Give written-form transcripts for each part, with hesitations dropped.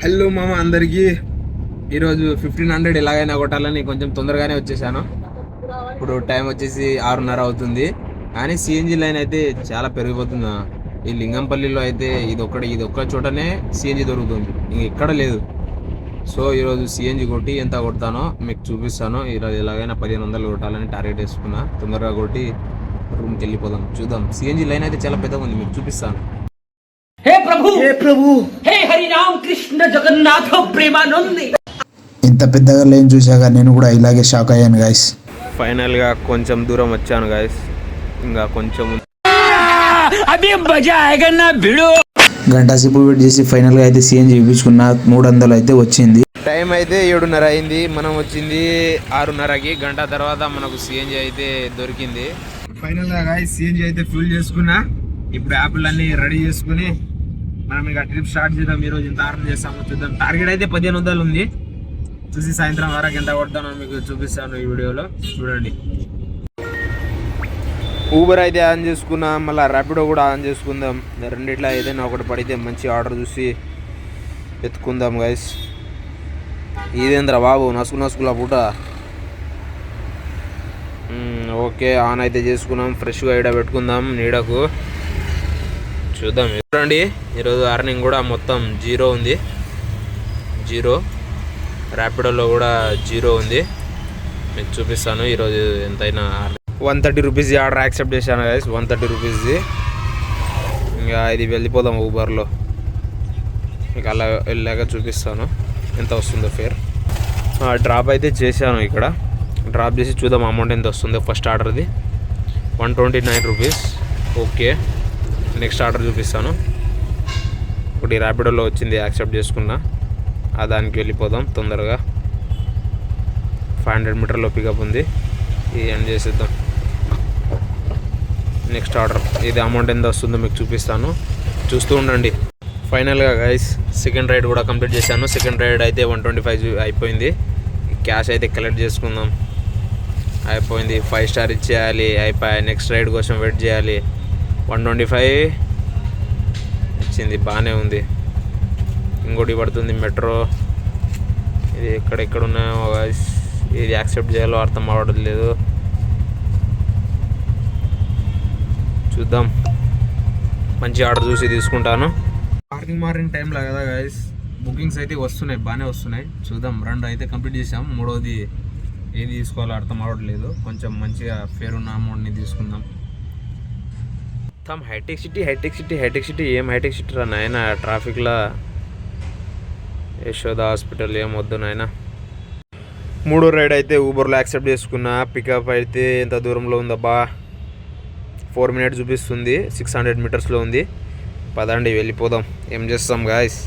Hello మామ అందరికీ. ఈరోజు 1500 ఎలాగైనా కొట్టాలని కొంచెం తొందరగానే వచ్చేసాను. ఇప్పుడు టైం వచ్చేసి 6:30 అవుతుంది. కానీ సిఎన్జి లైన్ అయితే చాలా పెరిగిపోతుంది. ఈ లింగంపల్లిలో అయితే ఇదొక్క చోటనే సిఎన్జి దొరుకుతుంది, ఇంకెక్కడ లేదు. సో ఈరోజు సిఎన్జి కొట్టి ఎంత కొడతానో మీకు చూపిస్తాను. ఈరోజు ఎలాగైనా 1500 కొట్టాలని టార్గెట్ వేసుకున్నా. తొందరగా కొట్టి రూమ్కి వెళ్ళిపోదాం. చూద్దాం. సిఎన్జి లైన్ అయితే చాలా పెద్దగా ఉంది, మీకు చూపిస్తాను. हे प्रभु हे हरि राम कृष्ण जगन्नाथ प्रेमानंद. ఇంత పెద్దగా లేని చూసాక నేను కూడా ఇలాగే షాక్ అయ్యాను గైస్. ఫైనల్గా కొంచెం దూరం వచ్చాను గైస్. ఇంకా కొంచెం अभी मजा आएगा ना भिड़ो. గంట సేపు వెయిట్ చేసి ఫైనల్గా అయితే సిఎన్జి ఇప్పించుకున్న 300 అయితే వచ్చింది. టైం అయితే 7:30 అయింది. మనం వచ్చింది 6:30కి. గంట తర్వాత మనకు సిఎన్జి అయితే దొరికింది. ఫైనల్గా గైస్ సిఎన్జి అయితే ఫుల్ చేసుకున్నా. ఇప్పుడు యాప్లు అన్ని రెడీ చేసుకుని మనం ఇక ట్రిప్ స్టార్ట్ చేద్దాం. ఈరోజు ఎంత ఆర్డర్ చేస్తామో చూద్దాం. టార్గెట్ అయితే 1500 ఉంది. చూసి సాయంత్రం వరకు ఎంత కొడతానో మీకు చూపిస్తాను ఈ వీడియోలో. చూడండి. ఊబర్ అయితే ఆన్ చేసుకున్నా, మళ్ళీ ర్యాపిడో కూడా ఆన్ చేసుకుందాం. రెండిట్లో ఏదైనా ఒకటి పడితే మంచి ఆర్డర్ చూసి ఎత్తుకుందాం గైస్. ఇదేంద్రా బాబు నసుకుల పూట. ఓకే, ఆన్ అయితే చేసుకున్నాం. ఫ్రెష్గా ఈడ పెట్టుకుందాం నీడకు. చూద్దాం. చూడండి, ఈరోజు అర్నింగ్ కూడా మొత్తం 0 ఉంది. 0 ర్యాపిడోలో కూడా 0 ఉంది. మీకు చూపిస్తాను ఈరోజు ఎంతైనా. 130 రూపీస్ ఆర్డర్ యాక్సెప్ట్ చేశాను గైస్. 130 రూపీస్ది. ఇంకా ఇది వెళ్ళిపోదాం ఊబర్లో. మీకు అలా వెళ్ళాక చూపిస్తాను ఎంత వస్తుందో ఫేర్. డ్రాప్ అయితే చేశాను. ఇక్కడ డ్రాప్ చేసి చూద్దాం అమౌంట్ ఎంత వస్తుందో. ఫస్ట్ ఆర్డర్ది 129 రూపీస్. ఓకే, నెక్స్ట్ ఆర్డర్ చూపిస్తాను. ఒకటి ర్యాపిడోలో వచ్చింది, యాక్సెప్ట్ చేసుకున్నా. దానికి వెళ్ళిపోదాం తొందరగా. 500 మీటర్లో పికప్ ఉంది. ఇది ఎండ్ చేసేద్దాం. Next order. ఇది అమౌంట్ ఎంత వస్తుందో మీకు చూపిస్తాను, చూస్తూ ఉండండి. ఫైనల్గా గైస్ సెకండ్ రైడ్ కూడా కంప్లీట్ చేశాను. సెకండ్ రైడ్ అయితే 125 అయిపోయింది. క్యాష్ అయితే కలెక్ట్ చేసుకుందాం. అయిపోయింది. 5 స్టార్ ఇచ్చేయాలి. అయిపోయి నెక్స్ట్ రైడ్ కోసం వెయిట్ చేయాలి. 125 ఇచ్చింది, బాగానే ఉంది. ఇంకోటి పడుతుంది మెట్రో. ఇది ఎక్కడెక్కడ ఉన్నాయో గైస్. ఇది యాక్సెప్ట్ చేయాలో అర్థం అవ్వడం లేదు. చూద్దాం. మంచి ఆర్డర్ చూసి తీసుకుంటాను. మార్నింగ్ టైంలో కదా గైస్, బుకింగ్స్ అయితే వస్తున్నాయి, బాగానే వస్తున్నాయి. చూద్దాం. 2 అయితే కంప్లీట్ చేసాం. 3వది ఏది తీసుకోవాలో అర్థం అవ్వట్లేదు. కొంచెం మంచిగా ఫేర్ ఉన్న అమౌంట్ని తీసుకుందాం. హైటెక్ సిటీ ఏం హైటెక్ సిటీ రా నాయన. ట్రాఫిక్లో యశోద హాస్పిటల్ ఏం వద్దు నాయన. 3వ రైడ్ అయితే ఊబర్లో యాక్సెప్ట్ చేసుకున్నా. పికప్ అయితే ఎంత దూరంలో ఉందబ్బా, 4 మినిట్స్ చూపిస్తుంది. 600 మీటర్స్లో ఉంది. పదండి వెళ్ళిపోదాం. ఏం చేస్తాం గాయస్.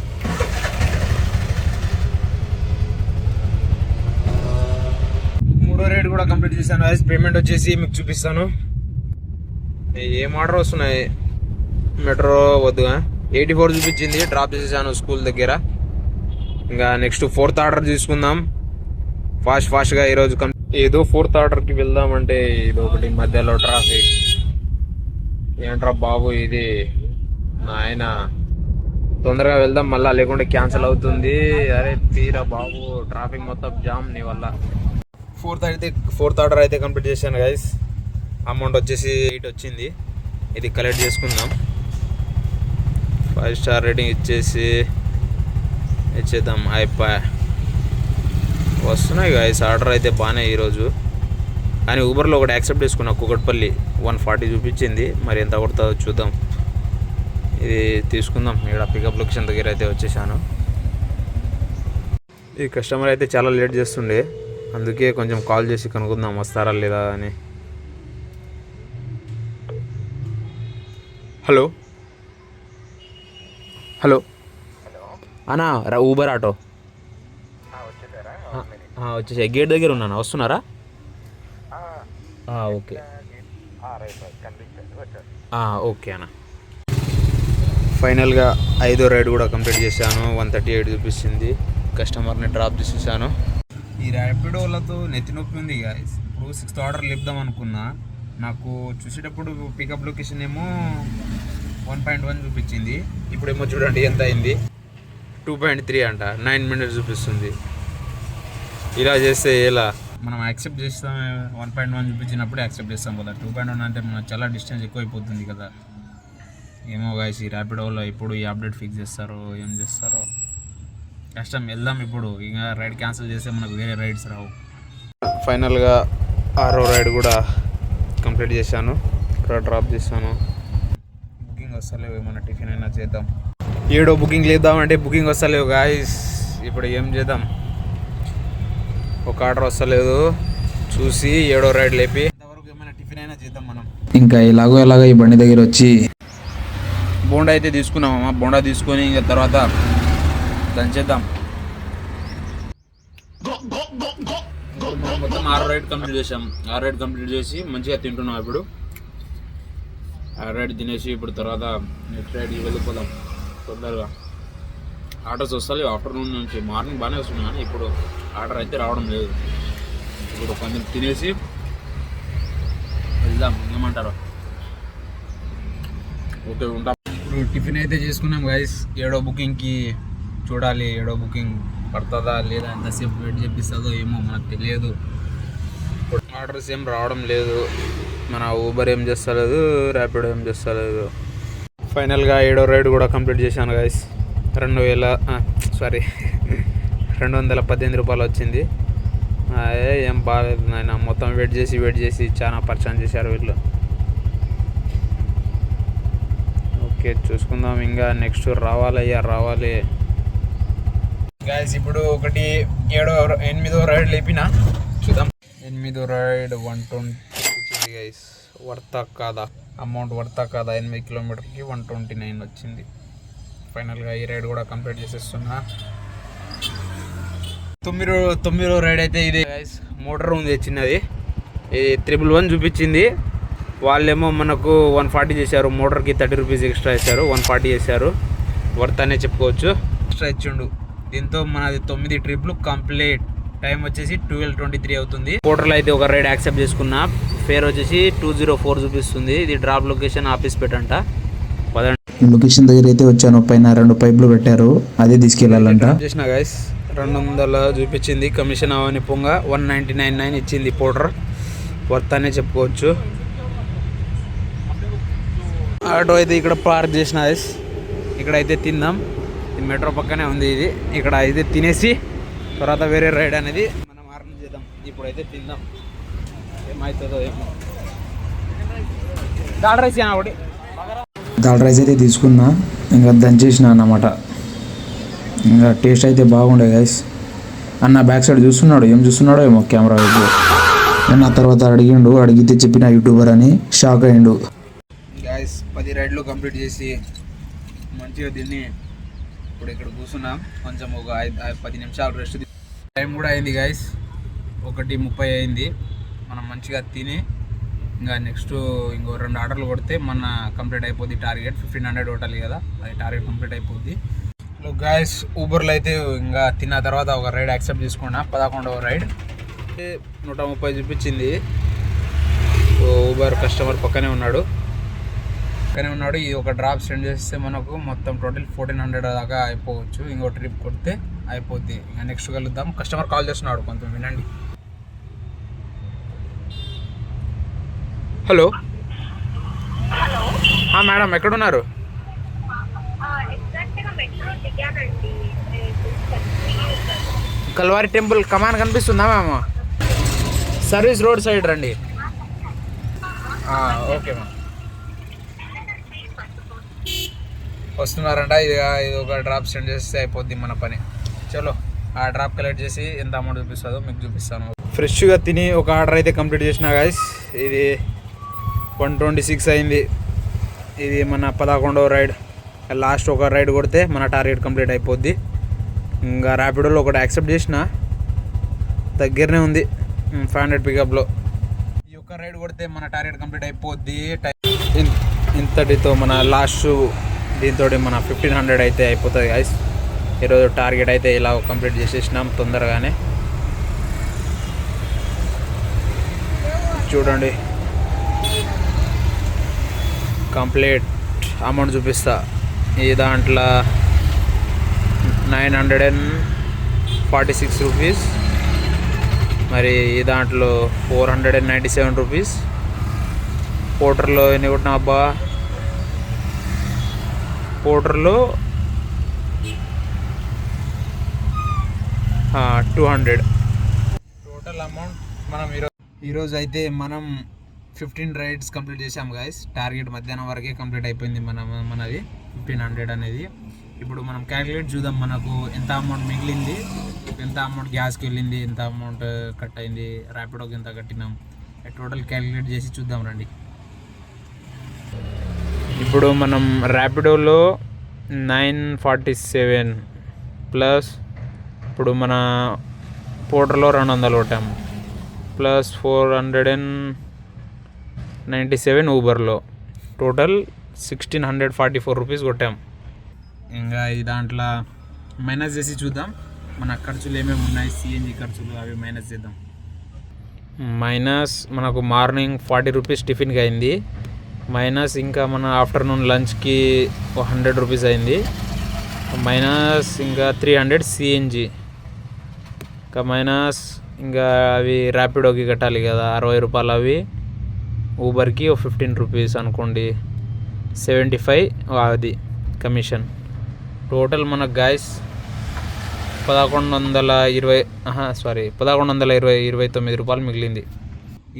3వ రైడ్ కూడా కంప్లీట్ చేశాను గాయస్. పేమెంట్ వచ్చేసి మీకు చూపిస్తాను. ఏం ఆర్డర్ వస్తున్నాయి. మెట్రో వద్దుగా 84 చూపించింది. డ్రాప్ చేసేసాను స్కూల్ దగ్గర. ఇంకా నెక్స్ట్ 4th ఆర్డర్ తీసుకుందాం ఫాస్ట్గా ఈరోజు. ఏదో 4th ఆర్డర్కి వెళ్దామంటే ఇది ఒకటి మధ్యలో ట్రాఫిక్. ఏంట్రా బాబు ఇది నాయన. తొందరగా వెళ్దాం మళ్ళా, లేకుంటే క్యాన్సిల్ అవుతుంది. అరే తీరా బాబు, ట్రాఫిక్ మొత్తం జామ్ నీ వల్ల. 4th ఆర్డర్ అయితే కంప్లీట్ చేశాను గైస్. అమౌంట్ వచ్చేసి 8 వచ్చింది. ఇది కలెక్ట్ చేసుకుందాం. 5 స్టార్ రేటింగ్ ఇచ్చేద్దాం. అయిపోయా. వస్తున్నాయి గైస్ ఆర్డర్ అయితే బాగానే ఈరోజు. కానీ ఊబర్లో ఒకటి యాక్సెప్ట్ చేసుకున్నా. కూకట్పల్లి 140 చూపించింది. మరి ఎంత కొడుతుందో చూద్దాం. ఇది తీసుకుందాం. ఇక్కడ పికప్ లొకేషన్ దగ్గర అయితే వచ్చేసాను. ఈ కస్టమర్ అయితే చాలా లేట్ చేస్తుండే, అందుకే కొంచెం కాల్ చేసి కనుక్కుందాం వస్తారా లేదా అని. హలో అన్నా, ఊబర్ ఆటో వచ్చేసా. గేట్ దగ్గర ఉన్నాను, వస్తున్నారా? ఓకే ఓకే అన్న. ఫైనల్గా 5వ రైడ్ కూడా కంప్లీట్ చేశాను. 138 చూపిస్తుంది. కస్టమర్ని డ్రాప్ చేసేసాను. ఈ ర్యాపిడోలతో నెత్తి నొప్పి ఉంది గాయస్. ఇప్పుడు 6th ఆర్డర్ లేపుదాం అనుకున్నా. నాకు చూసేటప్పుడు పికప్ లొకేషన్ ఏమో 1.1 చూపించింది. ఇప్పుడేమో చూడండి ఎంత అయింది. 2.3 అంట, 9 minutes చూపిస్తుంది. ఇలా చేస్తే ఎలా మనం యాక్సెప్ట్ చేస్తాం? 1.1 చూపించినప్పుడు యాక్సెప్ట్ చేస్తాం కదా. 2.1 అంటే మనం చాలా డిస్టెన్స్ ఎక్కువైపోతుంది కదా. ఏమో గాయస్, ఈ ర్యాపిడోలో ఇప్పుడు ఈ అప్డేట్ ఫిక్స్ చేస్తారో ఏం చేస్తారో కష్టం. వెళ్దాం ఇప్పుడు. ఇంకా రైడ్ క్యాన్సిల్ చేస్తే మనకు వేరే రైడ్స్ రావు. ఫైనల్గా 6వ రైడ్ కూడా కంప్లీట్ చేశాను. ఇక్కడ డ్రాప్ చేశాను. బుకింగ్ వస్తలేవు, ఏమన్నా టిఫిన్ అయినా చేద్దాం. 7వ బుకింగ్ లేద్దాం అంటే బుకింగ్ వస్తలేవు గాయస్. ఇప్పుడు ఏం చేద్దాం? ఒక ఆర్డర్ వస్తలేదు. చూసి 7వ రైడ్ లేపి ఇంతవరకు ఏమైనా టిఫిన్ అయినా చేద్దాం మనం. ఇంకా ఎలాగో ఈ బండి దగ్గర వచ్చి బోండా అయితే తీసుకున్నామమ్మా. బోండా తీసుకొని ఇంకా తర్వాత దంచేద్దాం. మొత్తం 6 రైడ్ కంప్లీట్ చేసాం. 6 రైడ్ కంప్లీట్ చేసి మంచిగా తింటున్నాం. ఇప్పుడు 6 రైడ్ తినేసి ఇప్పుడు తర్వాత నెక్స్ట్ రైడ్కి వెళ్ళిపోదాం తొందరగా. ఆర్డర్స్ వస్తాయి ఆఫ్టర్నూన్ నుంచి. మార్నింగ్ బాగానే వస్తుంది కానీ ఇప్పుడు ఆర్డర్ అయితే రావడం లేదు. ఇప్పుడు కొంచెం తినేసి వెళ్దాం. ఏమంటారు? ఓకే, ఉంటాం. ఇప్పుడు టిఫిన్ అయితే చేసుకున్నాం గైస్. 7వ బుకింగ్కి చూడాలి. 7వ బుకింగ్ పడుతుందా లేదా, ఎంతసేపు వెయిట్ చేపిస్తుందో ఏమో మనకు తెలియదు. ఇప్పుడు ఆర్డర్స్ ఏం రావడం లేదు. మన ఊబర్ ఏం చేస్తలేదు, ర్యాపిడో ఏం చేస్తలేదు. ఫైనల్గా 7వ రైడ్ కూడా కంప్లీట్ చేశాను గైస్. 218 రూపాయలు వచ్చింది. ఏం బాగాలేదు నాయన. మొత్తం వెయిట్ చేసి చాలా పర్చాన్ చేశారు వీళ్ళు. ఓకే, చూసుకుందాం. ఇంకా నెక్స్ట్ రావాలి గైస్. ఇప్పుడు 8వ రైడ్ లేపిన చూద్దాం. 8వ రైడ్ 120 వచ్చింది గైస్. వర్తా కాదా, అమౌంట్ వర్తా కాదా? 8 కిలోమీటర్కి 129 వచ్చింది. ఫైనల్గా ఈ రైడ్ కూడా కంప్లీట్ చేసేస్తున్నా. 9వ రైడ్ అయితే ఇదే గైస్. మోటార్ ఉంది చిన్నది. ఇది 111 చూపించింది. వాళ్ళేమో మనకు 140 చేశారు. మోటార్కి 30 రూపీస్ ఎక్స్ట్రా వేశారు. 140 చేశారు. వర్త్ అనే చెప్పుకోవచ్చు. ఎక్స్ట్రా ఇచ్చిండు. దీంతో మనది 9 ట్రిప్లు కంప్లీట్. టైం వచ్చేసి 12:23 అవుతుంది. పోర్టల్ అయితే ఒక రైడ్ యాక్సెప్ట్ చేసుకున్నా. ఫేర్ వచ్చేసి 204 చూపిస్తుంది. ఇది డ్రాప్ లొకేషన్ ఆఫీస్ పెట్టంట. లొకేషన్ దగ్గర అయితే వచ్చాను. పైన 2 పైపులు పెట్టారు, అదే తీసుకెళ్ళాలంట. చేసిన గైస్ 200 చూపించింది. కమిషన్ అవని పొంగ 199 ఇచ్చింది పోర్టర్. వర్త్ అనే చెప్పుకోవచ్చు. ఆటో అయితే ఇక్కడ పార్క్ చేసిన గైస్. ఇక్కడైతే తిందాం. మెట్రో పక్కనే ఉంది ఇది. ఇక్కడ అయితే తినేసి తర్వాత వేరే రైడ్ అనేది మనం ఆర్డర్ చేద్దాం. ఇప్పుడైతే తిందాం. ఏమవుతుందో ఏమో. దాల్ రైస్ ఒకటి. దాల్ రైస్ అయితే తీసుకున్నా, ఇంకా దంచేసిన అన్నమాట. ఇంకా టేస్ట్ అయితే బాగుండే గైస్. అన్న బ్యాక్ సైడ్ చూస్తున్నాడు, ఏం చూస్తున్నాడో ఏమో కెమెరా వైపు. నేను ఆ తర్వాత అడిగితే చెప్పిన యూట్యూబర్ అని షాక్ అయ్యిండు. గైస్ 10 రైడ్లు కంప్లీట్ చేసి మంచిగా తిని ఇప్పుడు ఇక్కడ కూర్చున్నాం. కొంచెం ఒక 10 నిమిషాలు రెస్ట్. టైం కూడా అయింది గైస్. 1:30 అయింది. మనం మంచిగా తిని ఇంకా నెక్స్ట్ ఇంకో 2 ఆర్డర్లు కొడితే మన కంప్లీట్ అయిపోద్ది. టార్గెట్ 1500 కొట్టాలి కదా, అది టార్గెట్ కంప్లీట్ అయిపోద్ది. గైస్ ఊబర్లో అయితే ఇంకా తిన్న తర్వాత ఒక రైడ్ యాక్సెప్ట్ చేసుకున్నా. 11వ రైడ్ 130 చూపించింది. ఊబర్ కస్టమర్ పక్కనే ఉన్నాడు. ఇది ఒక డ్రాప్ సెండ్ చేస్తే మనకు మొత్తం టోటల్ 1400 దాకా అయిపోవచ్చు. ఇంకో ట్రిప్ కొడితే అయిపోద్ది. ఇంకా నెక్స్ట్ కలుద్దాం. కస్టమర్ కాల్ చేస్తున్నాడు, కొంచెం వినండి. హలో మేడం, ఎక్కడున్నారు? కల్వారి టెంపుల్ కమాన్ కనిపిస్తుందా మ్యామ్? సర్వీస్ రోడ్ సైడ్ రండి. ఓకే మ్యామ్, వస్తున్నారంట. ఇది ఒక డ్రాప్ సెండ్ చేస్తే అయిపోద్ది మన పని. చలో ఆ డ్రాప్ కలెక్ట్ చేసి ఎంత అమౌంట్ చూపిస్తుందో మీకు చూపిస్తాను. ఫ్రెష్గా తిని ఒక ఆర్డర్ అయితే కంప్లీట్ చేసిన గాయస్. ఇది 126 అయింది. ఇది మన 11వ రైడ్. లాస్ట్ ఒక రైడ్ కొడితే మన టార్గెట్ కంప్లీట్ అయిపోద్ది. ఇంకా ర్యాపిడోలో ఒకటి యాక్సెప్ట్ చేసిన, దగ్గరనే ఉంది 500 పికప్లో. ఈ ఒక్క రైడ్ కొడితే మన టార్గెట్ కంప్లీట్ అయిపోద్ది. ఇంతటితో మన లాస్ట్ దీంతో మన 1500 అయితే అయిపోతుంది గైస్. ఈరోజు టార్గెట్ అయితే ఇలా కంప్లీట్ చేసేసినాం తొందరగానే. చూడండి కంప్లీట్ అమౌంట్ చూపిస్తా. ఈ దాంట్లో 946 రూపీస్. మరి ఈ దాంట్లో 497 రూపీస్. పోర్టర్లో ఎన్ని కొట్టినా అబ్బా, పోర్టర్లో 200. టోటల్ అమౌంట్ మనం ఈరోజు అయితే మనం 15 రైడ్స్ కంప్లీట్ చేసాం గైస్. టార్గెట్ మధ్యాహ్నం వరకే కంప్లీట్ అయిపోయింది మనది 1500 అనేది. ఇప్పుడు మనం క్యాలిక్యులేట్ చూద్దాం, మనకు ఎంత అమౌంట్ మిగిలింది, ఎంత అమౌంట్ గ్యాస్కి వెళ్ళింది, ఎంత అమౌంట్ కట్ అయింది, ర్యాపిడోకి ఎంత కట్టినాం, టోటల్ క్యాలిక్యులేట్ చేసి చూద్దాం రండి. ఇప్పుడు మనం ర్యాపిడోలో 947 ప్లస్ ఇప్పుడు మన పోర్టర్లో 200 కొట్టాము ప్లస్ 497 ఊబర్లో, టోటల్ 1644 రూపీస్ కొట్టాం. ఇంకా ఈ దాంట్లో మైనస్ చేసి చూద్దాం మన ఖర్చులు ఏమేమి ఉన్నాయి, సిఎన్జి ఖర్చులు అవి మైనస్ చేద్దాం. మైనస్ మనకు మార్నింగ్ 40 రూపీస్ టిఫిన్కి అయింది, మైనస్ ఇంకా మన ఆఫ్టర్నూన్ లంచ్కి 100 రూపీస్ అయింది, మైనస్ ఇంకా 300 సిఎన్జి, ఇంకా మైనస్ ఇంకా అవి ర్యాపిడోకి కట్టాలి కదా 60 రూపాయలు, అవి ఊబర్కి 15 రూపీస్ అనుకోండి, 75 అది కమిషన్. టోటల్ మనకు గాయస్ 1129 రూపాయలు మిగిలింది.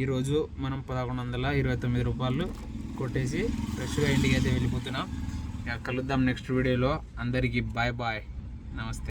ఈరోజు మనం 1129 రూపాయలు కొట్టేసి ఫ్రెష్గా ఇంటికి అయితే వెళ్ళిపోతున్నాం. కలుద్దాం నెక్స్ట్ వీడియోలో. అందరికీ బాయ్ బాయ్, నమస్తే.